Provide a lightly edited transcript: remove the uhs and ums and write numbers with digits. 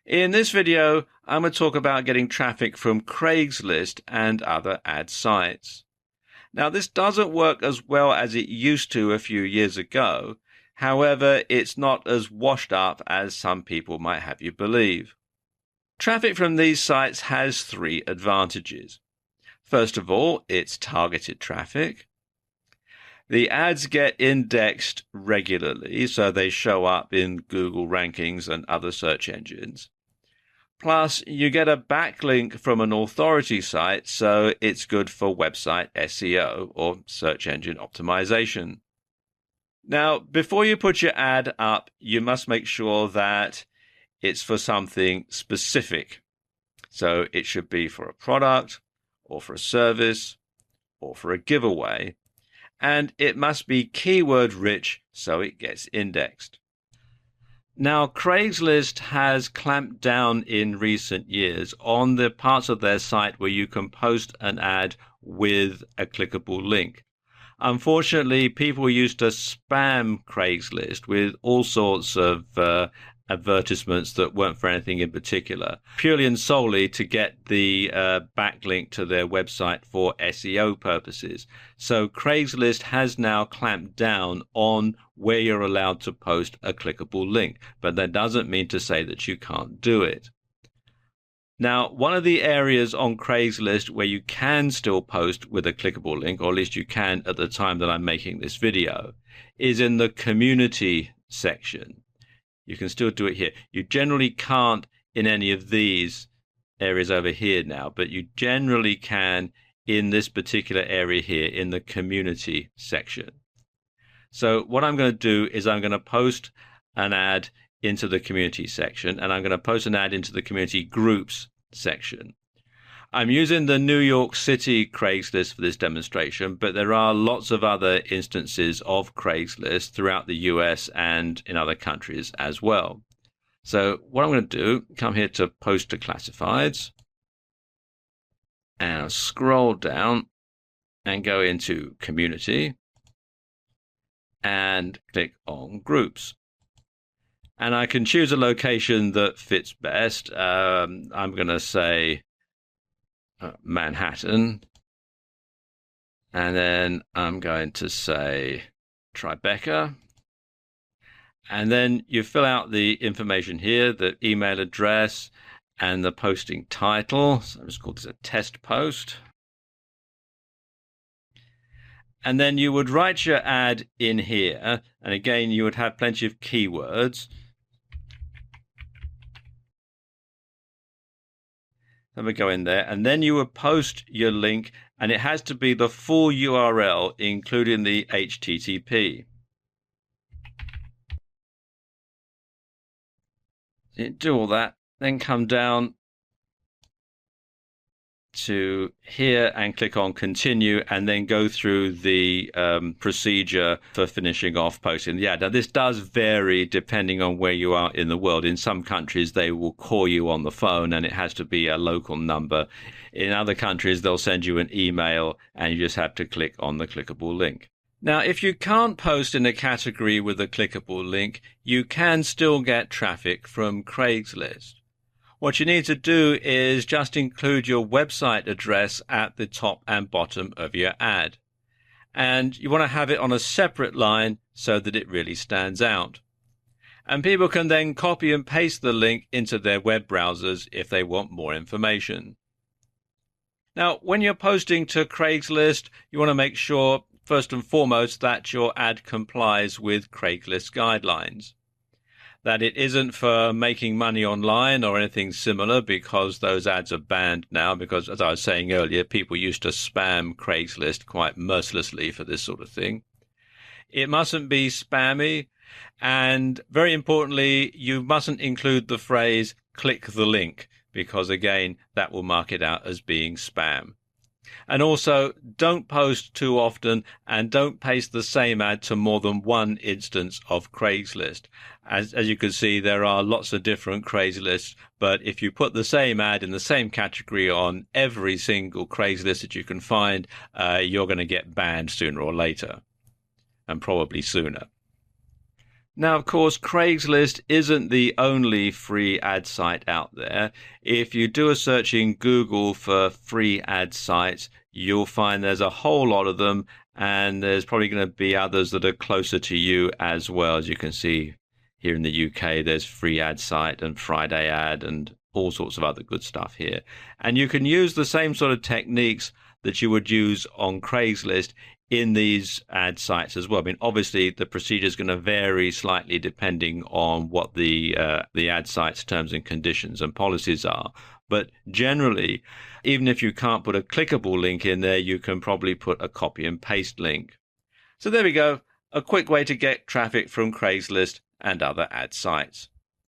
In this video, I'm going to talk about getting traffic from Craigslist and other ad sites. Now, this doesn't work as well as it used to a few years ago. However, it's not as washed up as some people might have you believe. Traffic from these sites has three advantages. First of all, it's targeted traffic. The ads get indexed regularly, so they show up in Google rankings and other search engines. Plus, you get a backlink from an authority site, so it's good for website SEO or search engine optimization. Now, before you put your ad up, you must make sure that it's for something specific. So it should be for a product, or for a service, or for a giveaway. And it must be keyword rich so it gets indexed. Now, Craigslist has clamped down in recent years on the parts of their site where you can post an ad with a clickable link. Unfortunately, people used to spam Craigslist with all sorts of advertisements that weren't for anything in particular, purely and solely to get the backlink to their website for SEO purposes. So Craigslist has now clamped down on where you're allowed to post a clickable link, but that doesn't mean to say that you can't do it. Now, one of the areas on Craigslist where you can still post with a clickable link, or at least you can at the time that I'm making this video, is in the community section. You can still do it here. You generally can't in any of these areas over here now, but you generally can in this particular area here in the community section. So what I'm going to do is I'm going to post an ad into the community section, and I'm going to post an ad into the community groups section. I'm using the New York City Craigslist for this demonstration, but there are lots of other instances of Craigslist throughout the US and in other countries as well. So what I'm going to do, come here to Post to Classifieds, and scroll down and go into Community and click on Groups. And I can choose a location that fits best. I'm going to say Manhattan, and then I'm going to say Tribeca, and then you fill out the information here, the email address and the posting title. So I'm just call this a test post, and then you would write your ad in here, and again you would have plenty of keywords. Then we go in there, and then you would post your link, and it has to be the full URL, including the HTTP. You do all that, then come down to here and click on continue, and then go through the procedure for finishing off posting the ad. Now, this does vary depending on where you are in the world. In some countries, they will call you on the phone and it has to be a local number. In other countries, they'll send you an email and you just have to click on the clickable link. Now, if you can't post in a category with a clickable link, you can still get traffic from Craigslist. What you need to do is just include your website address at the top and bottom of your ad. And you want to have it on a separate line so that it really stands out. And people can then copy and paste the link into their web browsers if they want more information. Now, when you're posting to Craigslist, you want to make sure, first and foremost, that your ad complies with Craigslist guidelines. That it isn't for making money online or anything similar, because those ads are banned now, because, as I was saying earlier, people used to spam Craigslist quite mercilessly for this sort of thing. It mustn't be spammy, and very importantly, you mustn't include the phrase "click the link," because again, that will mark it out as being spam. And also, don't post too often, and don't paste the same ad to more than one instance of Craigslist. As you can see, there are lots of different Craigslist, but if you put the same ad in the same category on every single Craigslist that you can find, you're going to get banned sooner or later, and probably sooner. Now, of course, Craigslist isn't the only free ad site out there. If you do a search in Google for free ad sites, you'll find there's a whole lot of them, and there's probably going to be others that are closer to you as well. As you can see here in the UK, there's Free Ad Site and Friday Ad and all sorts of other good stuff here. And you can use the same sort of techniques that you would use on Craigslist in these ad sites as well. I mean, obviously, the procedure is going to vary slightly depending on what the ad site's terms and conditions and policies are. But generally, even if you can't put a clickable link in there, you can probably put a copy and paste link. So there we go, a quick way to get traffic from Craigslist and other ad sites.